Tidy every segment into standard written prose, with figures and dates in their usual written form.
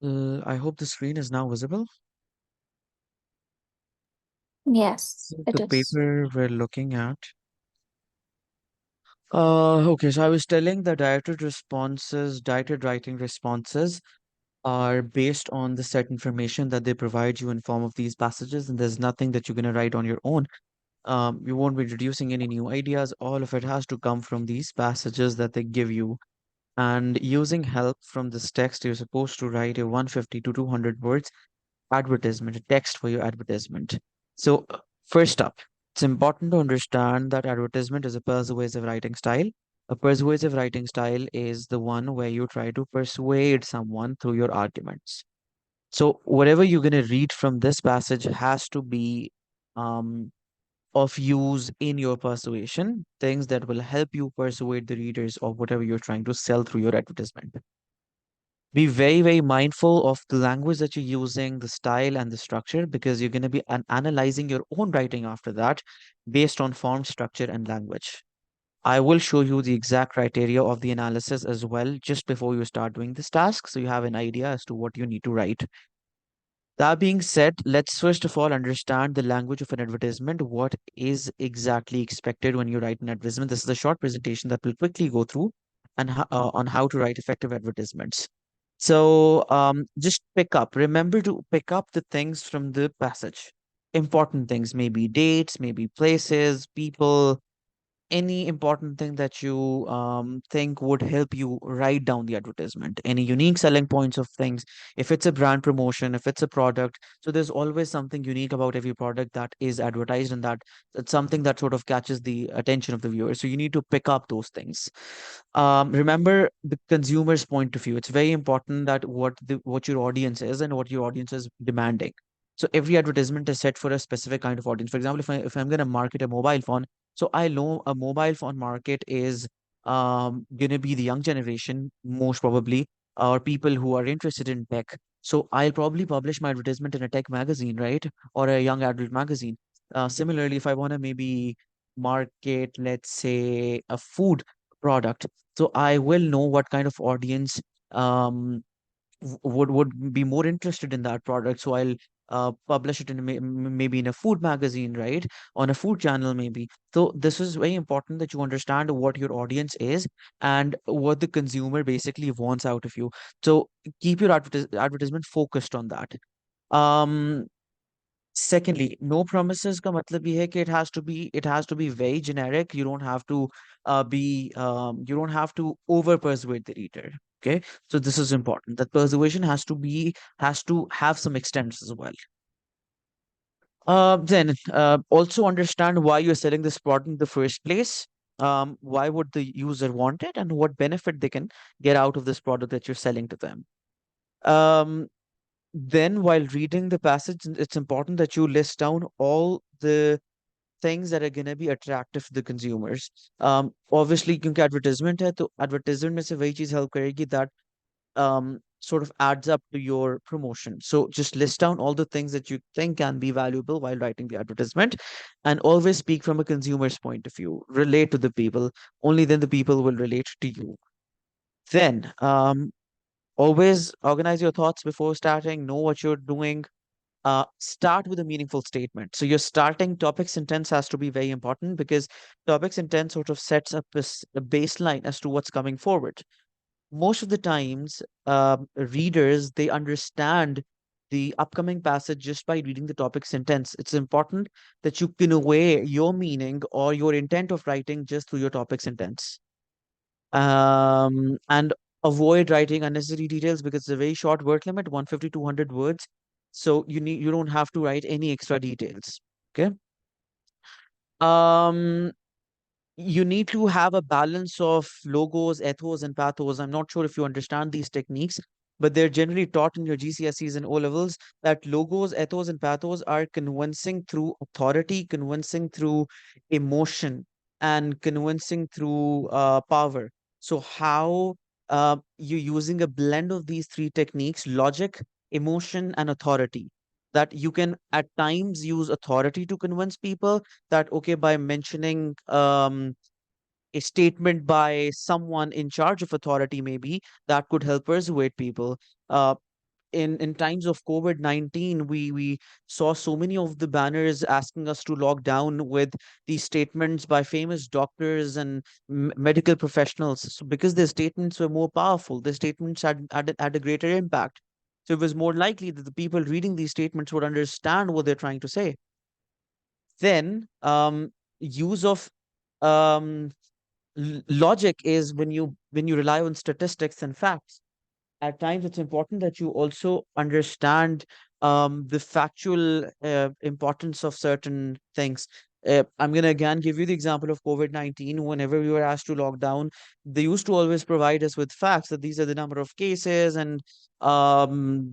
I hope the screen is now visible. Yes, So it the is. paper we're looking at. Okay, so I was telling the directed writing responses are based on the set information that they provide you in form of these passages, and there's nothing that you're going to write on your own. You won't be introducing any new ideas. All of it has to come from these passages that they give you. And using help from this text, you're supposed to write a 150 to 200 words advertisement, a text for your advertisement. So, first up, it's important to understand that advertisement is a persuasive writing style. A persuasive writing style is the one where you try to persuade someone through your arguments. So, whatever you're going to read from this passage has to be um, of use in your persuasion, things that will help you persuade the readers of whatever you're trying to sell through your advertisement. Be very, very mindful of the language that you're using, the style and the structure, because you're going to be analyzing your own writing after that based on form, structure, and language. I will show you the exact criteria of the analysis as well just before you start doing this task, so you have an idea as to what you need to write. That being said, let's first of all understand the language of an advertisement. What is exactly expected when you write an advertisement? This is a short presentation that will quickly go through and on how to write effective advertisements. So just pick up. Remember to pick up the things from the passage. Important things, maybe dates, maybe places, people, any important thing that you think would help you write down the advertisement, any unique selling points of things, if it's a brand promotion, if it's a product. So there's always something unique about every product that is advertised, and that's something that sort of catches the attention of the viewer. So you need to pick up those things. Remember the consumer's point of view. It's very important that what your audience is and what your audience is demanding. So every advertisement is set for a specific kind of audience. For example, if I'm going to market a mobile phone, so I know a mobile phone market is going to be the young generation, most probably, or people who are interested in tech. So I'll probably publish my advertisement in a tech magazine, right? Or a young adult magazine. Similarly, if I want to maybe market, let's say, a food product, so I will know what kind of audience um, would be more interested in that product. So I'll publish it in maybe in a food magazine, right? On a food channel, maybe. So this is very important that you understand what your audience is and what the consumer basically wants out of you. So keep your advertisement focused on that. Um, Secondly, no promises का मतलब ये है कि it has to be very generic. You don't have to you don't have to over persuade the reader. Okay, so this is important. That persuasion has to have some extents as well. Then also understand why you're selling this product in the first place. Why would the user want it, and what benefit they can get out of this product that you're selling to them. Um, then, while reading the passage, it's important that you list down all the things that are going to be attractive to the consumers. Obviously, क्योंकि advertisement है, तो advertisement में से वही चीज help करेगी that sort of adds up to your promotion. So just list down all the things that you think can be valuable while writing the advertisement, and always speak from a consumer's point of view. Relate to the people. Only then the people will relate to you. Then, always organize your thoughts before starting. Know what you're doing. Start with a meaningful statement. So your starting topic sentence has to be very important because topic sentence sort of sets up a baseline as to what's coming forward. Most of the times, readers they understand the upcoming passage just by reading the topic sentence. It's important that you convey your meaning or your intent of writing just through your topic sentence. And avoid writing unnecessary details because it's a very short word limit, 150, 200 words. So you don't have to write any extra details. Okay. Um, you need to have a balance of logos, ethos, and pathos. I'm not sure if you understand these techniques, but they're generally taught in your GCSEs and O levels that logos, ethos, and pathos are convincing through authority, convincing through emotion, and convincing through power. So, how you're using a blend of these three techniques: logic, emotion, and authority. That you can at times use authority to convince people that okay, by mentioning a statement by someone in charge of authority maybe that could help persuade people. in times of COVID-19, we saw so many of the banners asking us to lock down with these statements by famous doctors and medical professionals. So because their statements were more powerful, their statements had a greater impact. So it was more likely that the people reading these statements would understand what they're trying to say. Then, use of um, logic is when you rely on statistics and facts. At times it's important that you also understand the factual importance of certain things. I'm going to again give you the example of COVID-19. Whenever we were asked to lock down, they used to always provide us with facts that these are the number of cases and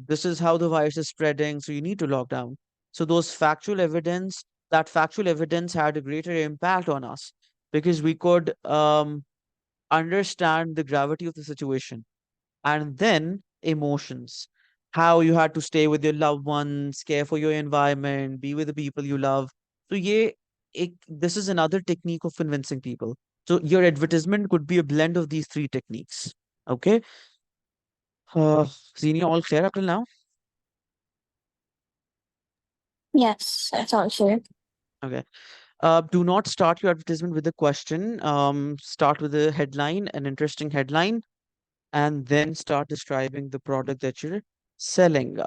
this is how the virus is spreading. So you need to lock down. So that factual evidence had a greater impact on us because we could understand the gravity of the situation. And then emotions, how you had to stay with your loved ones, care for your environment, be with the people you love. So this is another technique of convincing people. So your advertisement could be a blend of these three techniques. Okay. Zini, all clear up till now? Yes, that's all sure. Okay. Do not start your advertisement with a question. Start with a headline, an interesting headline, and then start describing the product that you're selling.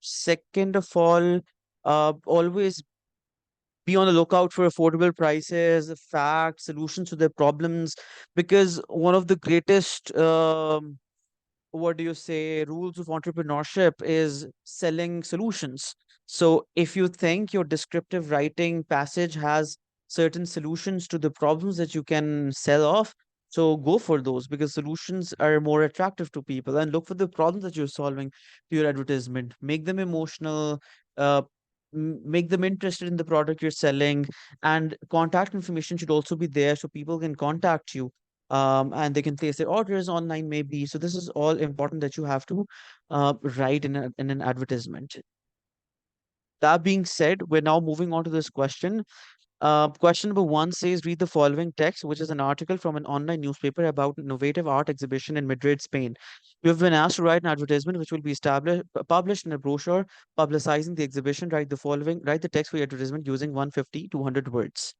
Second of all, always be on the lookout for affordable prices, facts, solutions to their problems, because one of the greatest what do you say, rules of entrepreneurship is selling solutions. So if you think your descriptive writing passage has certain solutions to the problems that you can sell off, so go for those because solutions are more attractive to people, and look for the problems that you're solving to your advertisement. Make them emotional, uh, make them interested in the product you're selling, and contact information should also be there so people can contact you, and they can place their orders online maybe. So this is all important that you have to write in an advertisement. That being said, we're now moving on to this question. Question number one says, read the following text, which is an article from an online newspaper about an innovative art exhibition in Madrid, Spain. You have been asked to write an advertisement which will be published in a brochure publicizing the exhibition. Write the text for your advertisement using 150, 200 words.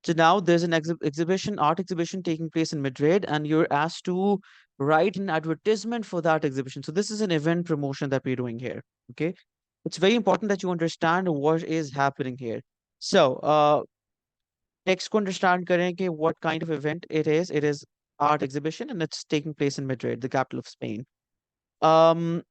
So now there's an art exhibition taking place in Madrid, and you're asked to write an advertisement for that exhibition. So this is an event promotion that we're doing here. Okay. It's very important that you understand what is happening here. So, text को understand करें कि what kind of event it is. It is art exhibition and it's taking place in Madrid, the capital of Spain. Um,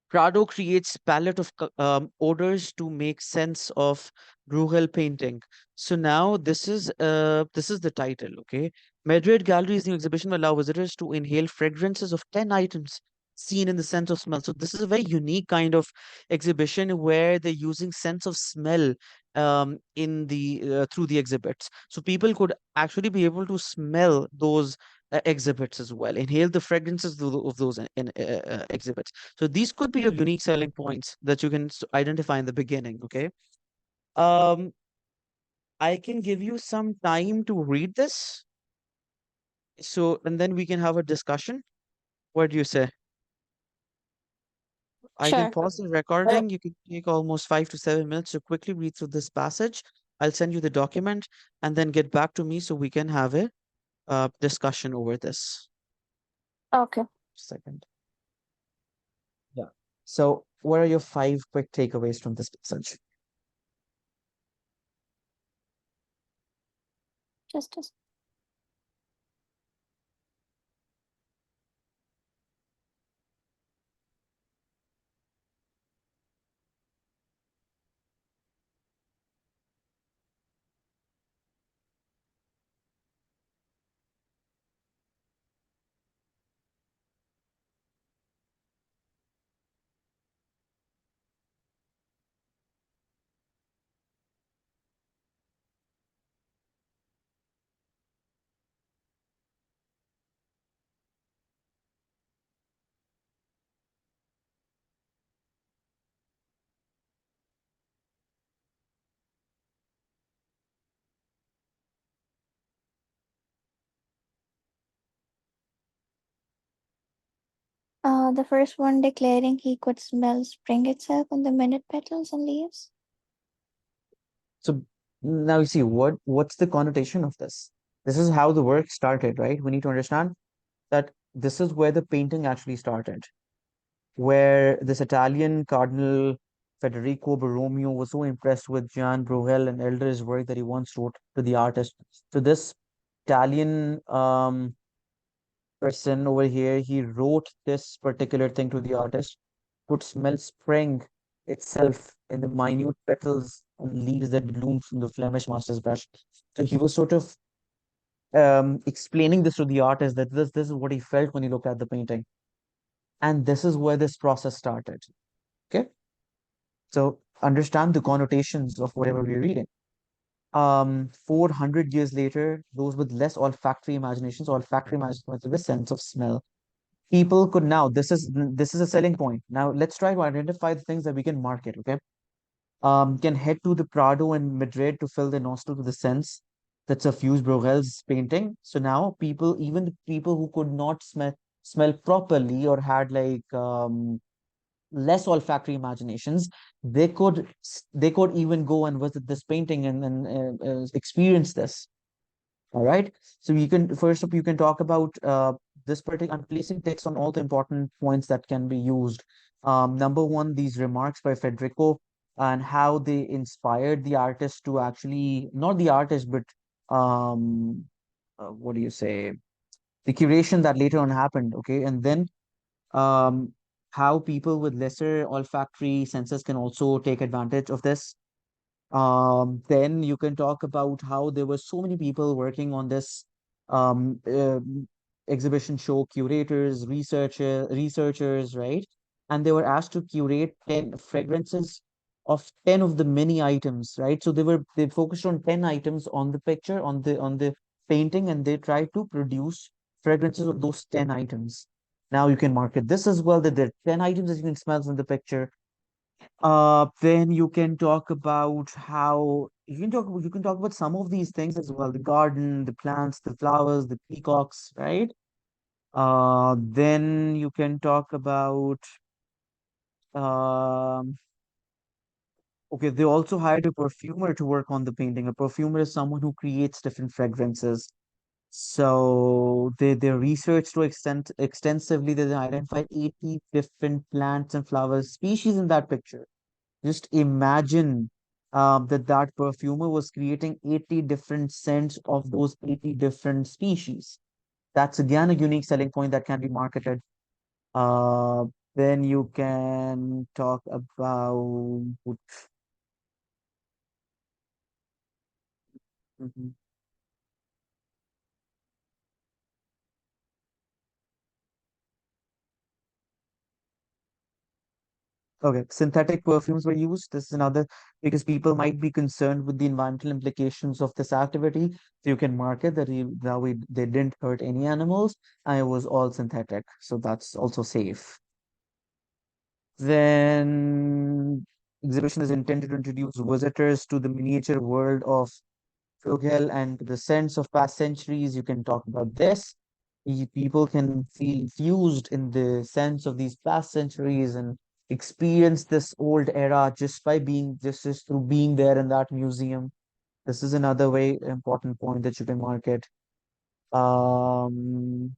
Prado creates palette of odors to make sense of Bruegel painting. So now this is the title, okay? Madrid Gallery's new exhibition will allow visitors to inhale fragrances of 10 items seen in the sense of smell. So this is a very unique kind of exhibition where they're using sense of smell in the through the exhibits. So people could actually be able to smell those exhibits as well, inhale the fragrances of those exhibits. So these could be your unique selling points that you can identify in the beginning. Okay. Um, I can give you some time to read this. So, and then we can have a discussion. What do you say? I can Sure. pause the recording. You can take almost 5 to 7 minutes to quickly read through this passage. I'll send you the document and then get back to me so we can have a discussion over this. Okay. Second. Yeah. So, what are your 5 quick takeaways from this passage? Just a The first one declaring he could smell spring itself on the minute petals and leaves. So now you see what's the connotation of this? This is how the work started, right? We need to understand that this is where the painting actually started, where this Italian Cardinal Federico Borromeo was so impressed with Gian Bruegel and Elder's work that he once wrote to the artist. So this Italian person over here, he wrote this particular thing to the artist, could smell spring itself in the minute petals and leaves that bloom from the Flemish master's brush. So he was sort of explaining this to the artist that this is what he felt when he looked at the painting. And this is where this process started. Okay. So understand the connotations of whatever we're reading. 400 years later, those with less olfactory imaginations with a sense of smell, people could now, this is a selling point. Now let's try to identify the things that we can market, okay? Can head to the Prado in Madrid to fill the nostril with the sense that suffused Bruegel's painting. So now people, even the people who could not smell properly or had like less olfactory imaginations, they could even go and visit this painting and experience this. All right. So you can first up you can talk about this particular. I'm placing text on all the important points that can be used. Number one, these remarks by Federico and how they inspired the artist to actually not the artist, but what do you say? The curation that later on happened. Okay, and then um, how people with lesser olfactory senses can also take advantage of this. Then you can talk about how there were so many people working on this um, uh, exhibition show, curators, researchers, right? And they were asked to curate 10 fragrances of 10 of the many items, right? So they focused on 10 items on the picture, on the painting, and they tried to produce fragrances of those 10 items. Now you can market this as well, that there are 10 items that you can smell in the picture. Then you can talk about how you can talk about some of these things as well, the garden, the plants, the flowers, the peacocks, right? Then you can talk about um okay, they also hired a perfumer to work on the painting. A perfumer is someone who creates different fragrances. So they researched to extensively, they identified 80 different plants and flower species in that picture. Just imagine that perfumer was creating 80 different scents of those 80 different species. That's again a unique selling point that can be marketed. Uh, then you can talk about Mhm. Okay, synthetic perfumes were used. This is another because people might be concerned with the environmental implications of this activity. So you can market that they didn't hurt any animals and it was all synthetic. So that's also safe. Then exhibition is intended to introduce visitors to the miniature world of Frugal and the sense of past centuries. You can talk about this. People can feel fused in the sense of these past centuries and experience this old era just by being just through being there in that museum. This is another way important point that you can market. Um,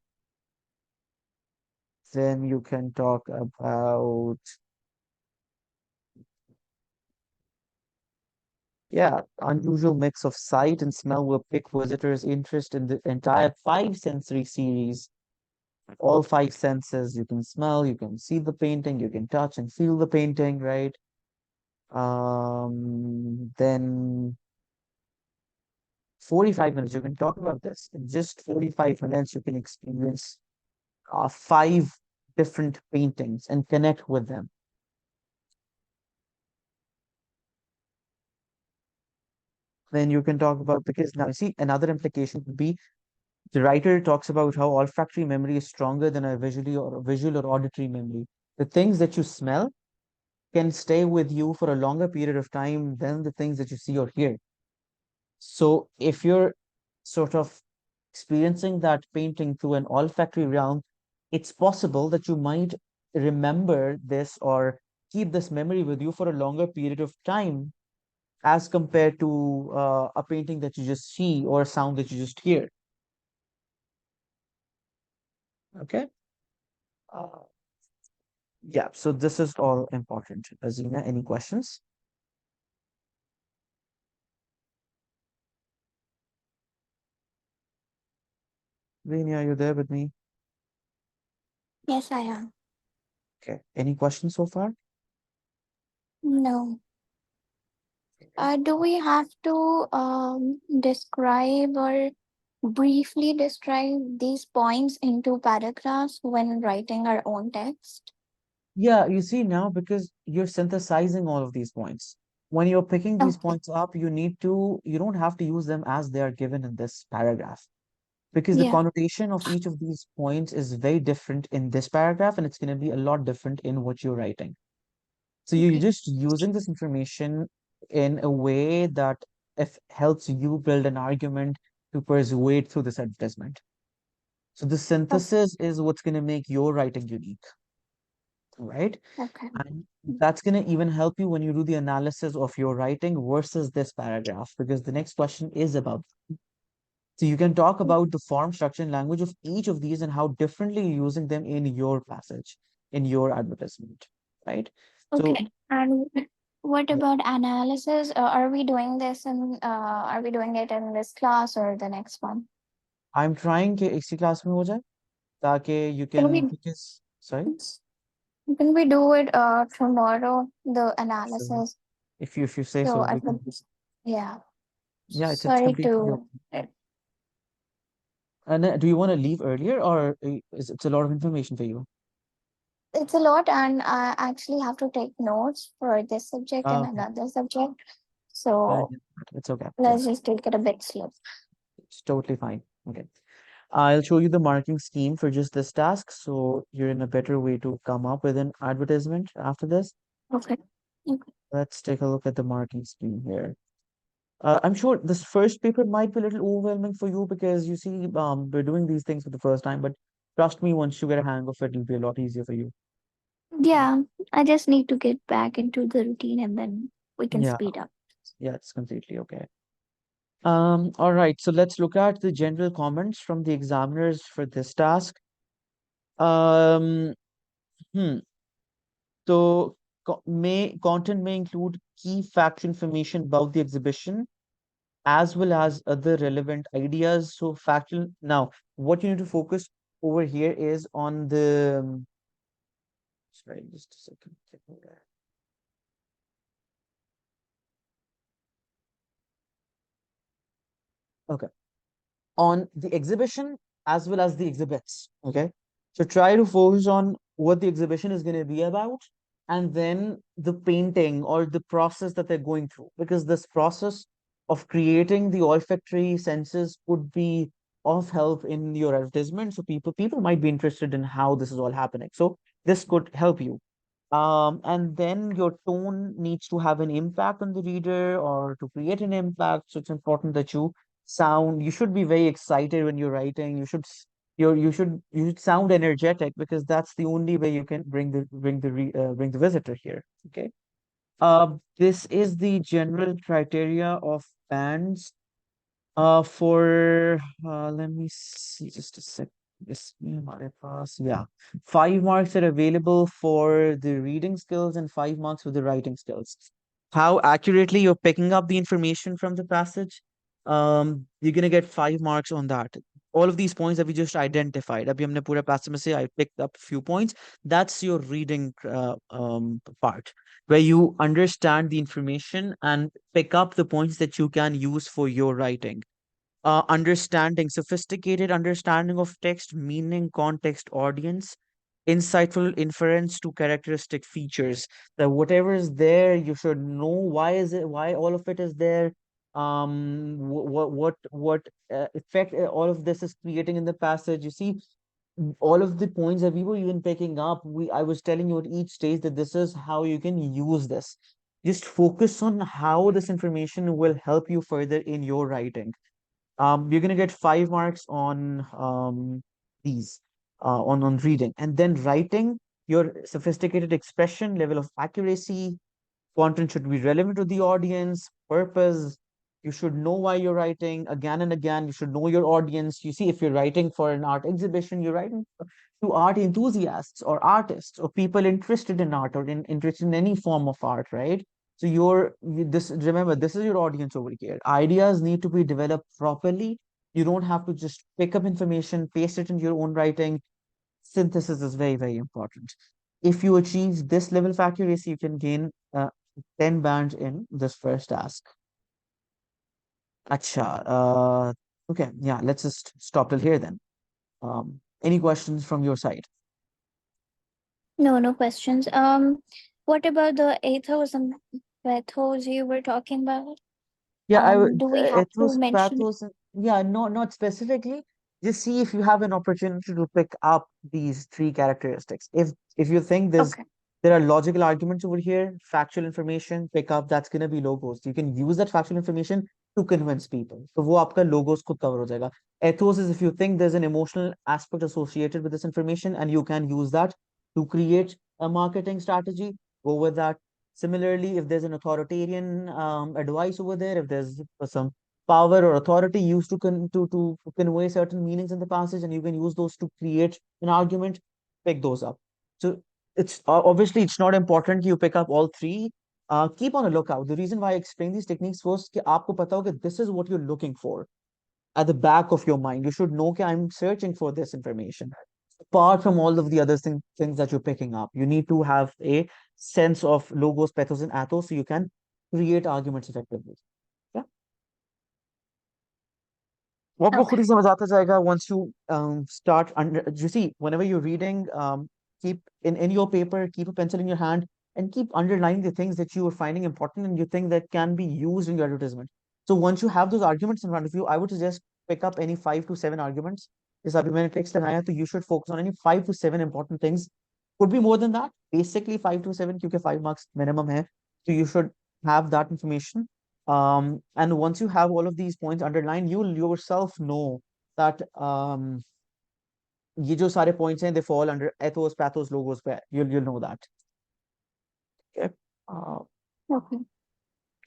then you can talk about yeah, unusual mix of sight and smell will pick visitors' interest in the entire five sensory series. All five senses. You can smell, you can see the painting, you can touch and feel the painting, right? Then 45 minutes, you can talk about this. In just 45 minutes, you can experience five different paintings and connect with them. Then you can talk about because now see another implication would be the writer talks about how olfactory memory is stronger than a visual or auditory memory. The things that you smell can stay with you for a longer period of time than the things that you see or hear. So if you're sort of experiencing that painting through an olfactory realm, it's possible that you might remember this or keep this memory with you for a longer period of time as compared to a painting that you just see or a sound that you just hear. Okay. Uh, yeah, so this is all important. Azina, any questions? Rini, are you there with me? Yes, I am. Okay. Any questions so far? No. Okay. Do we have to describe or briefly describe these points into paragraphs when writing our own text? Yeah, you see now because you're synthesizing all of these points. When you're picking these Okay. points up, you don't have to use them as they are given in this paragraph because the Yeah. connotation of each of these points is very different in this paragraph and it's going to be a lot different in what you're writing. So you're Okay. just using this information in a way that if helps you build an argument to persuade through this advertisement. So the Oh, synthesis is what's going to make your writing unique, right? okay. And that's going to even help you when you do the analysis of your writing versus this paragraph, because the next question is about. So you can talk about the form, structure, and language of each of these and how differently you're using them in your passage, in your advertisement, right? So Okay. And what yeah, about analysis? Are we doing this in are we doing it in this class or the next one? I'm trying कि इसी class में हो जाए ताकि you Can can we because sorry. can we do it tomorrow, the So analysis? if you say So so, I we could, can. yeah. Yeah, it's Sorry completely to okay. And do you want to leave earlier, or is it's a lot of information for you? it's a lot, and I actually have to take notes for this subject and Okay, another subject. I So get that. It's okay. Yeah, let's just take it a bit slow. it's totally fine. Okay. I'll show you the marking scheme for just this task, so you're in a better way to come up with an advertisement after this. Okay. Okay. Let's take a look at the marking scheme here. I'm sure this first paper might be a little overwhelming for you because you see, we're doing these things for the first time, but trust me, once you get a hang of it, it'll be a lot easier for you. Yeah, I just need to get back into the routine and then we can Yeah, speed up. yeah, it's completely okay. All right, so let's look at the general comments from the examiners for this task. Um, hmm. So content may include key fact information about the exhibition as well as other relevant ideas. So factual. Now, what you need to focus over here is on the. Sorry, just a second. Okay. On the exhibition as well as the exhibits. Okay. So try to focus on what the exhibition is going to be about and then the painting or the process that they're going through. Because this process of creating the olfactory senses could be of help in your advertisement. So people might be interested in how this is all happening. So this could help you. And then your tone needs to have an impact on the reader or to create an impact. So it's important that you should be very excited when you're writing. You should sound energetic because that's the only way you can bring the visitor here. Okay. This is the general criteria of bands. Let me see just a sec. इसमें हमारे पास, yeah, 5 marks are available for the reading skills and 5 marks for the writing skills. How accurately you're picking up the information from the passage, you're gonna get 5 marks on that. All of these points that we just identified. अभी हमने पूरा passage में से I picked up few points. That's your reading part, where you understand the information and pick up the points that you can use for your writing. Sophisticated understanding of text, meaning, context, audience, insightful inference to characteristic features. That whatever is there, you should know why all of it is there. What effect all of this is creating in the passage. You see, all of the points that we were even picking up, I was telling you at each stage that this is how you can use this. Just focus on how this information will help you further in your writing. You're gonna get 5 marks on these on reading, and then writing. your sophisticated expression, level of accuracy, content should be relevant to the audience, purpose. You should know why you're writing again and again. You should know your audience. You see, if you're writing for an art exhibition, you're writing to art enthusiasts or artists or people interested in art or interested in any form of art, right? So this, remember, this is your audience over here. Ideas need to be developed properly. You don't have to just pick up information, paste it in your own writing. Synthesis is very, very important. If you achieve this level of accuracy, you can gain 10 bands in this first task. Acha. Okay, yeah, let's just stop till here then. Any questions from your side? No, no questions. What about the ethos and pathos you were talking about? Yeah, I would Do we have to ethos, mention? pathos, yeah, not specifically. Just see if you have an opportunity to pick up these three characteristics. If you think Okay. there are logical arguments over here, factual information, pick up, that's gonna be logos. You can use that factual information to convince people. So वो आपका logos खुद cover हो जाएगा. Ethos is if you think there's an emotional aspect associated with this information and you can use that to create a marketing strategy, go with that. Similarly, if there's an authoritarian advice over there, if there's some power or authority used to convey certain meanings in the passage, and you can use those to create an argument, pick those up. So it's obviously it's not important you pick up all three. Keep on a lookout. The reason why I explain these techniques first, कि आपको पता हो कि this is what you're looking for at the back of your mind. You should know that I'm searching for this information. Apart from all of the other things that you're picking up, you need to have a sense of logos, pathos, and athos so you can create arguments effectively. Yeah. वो आपको खुद Okay. ही समझ आता जाएगा once you start under you see whenever you're reading keep in your paper, keep a pencil in your hand and keep underlining the things that you are finding important and you think that can be used in your advertisement. So once you have those arguments in front of you, I would suggest pick up any 5 to 7 arguments. Is अभी मैंने text लगाया तो you should focus on any 5 to 7 important things. Could be more than that. Basically 5 to 7 क्योंकि 5 marks minimum है. So you should have that information and once you have all of these points underlined, you'll yourself know that ये जो सारे points हैं, they fall under ethos, pathos, logos पे. You'll know that. Okay. Uh, Okay.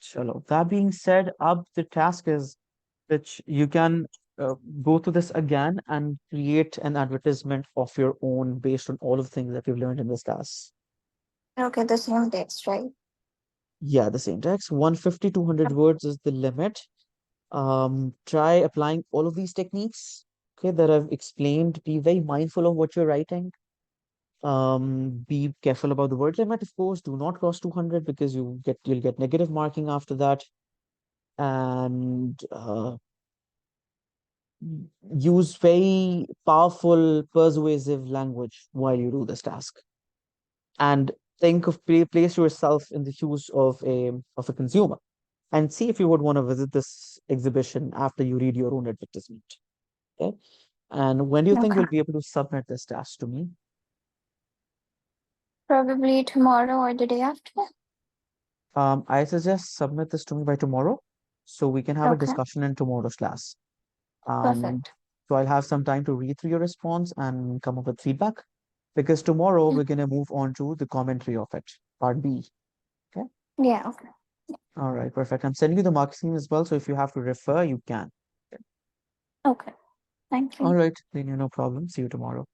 चलो. That being said, अब the task is that you can go to this again and create an advertisement of your own based on all of the things that you've learned in this task. Okay, the same text, right? Yeah, the same text. 150, 200 words is the limit. Try applying all of these techniques, okay, that I've explained. Be very mindful of what you're writing. Be careful about the word limit, of course. Do not cross 200 because you'll get negative marking after that. And use very powerful, persuasive language while you do this task. And think of place yourself in the shoes of a consumer and see if you would want to visit this exhibition after you read your own advertisement. Okay. And when do you think Okay. you'll be able to submit this task to me? Probably tomorrow or the day after. I suggest submit this to me by tomorrow so we can have a Okay. discussion in tomorrow's class. And Perfect. so I'll have some time to read through your response and come up with feedback because tomorrow Yeah. we're going to move on to the commentary of it, part B. Okay. Yeah. Okay. All right. Perfect. I'm sending you the mark scheme as well. So if you have to refer, you can. Okay. Okay. Thank All you. right. Then no problem. See you tomorrow.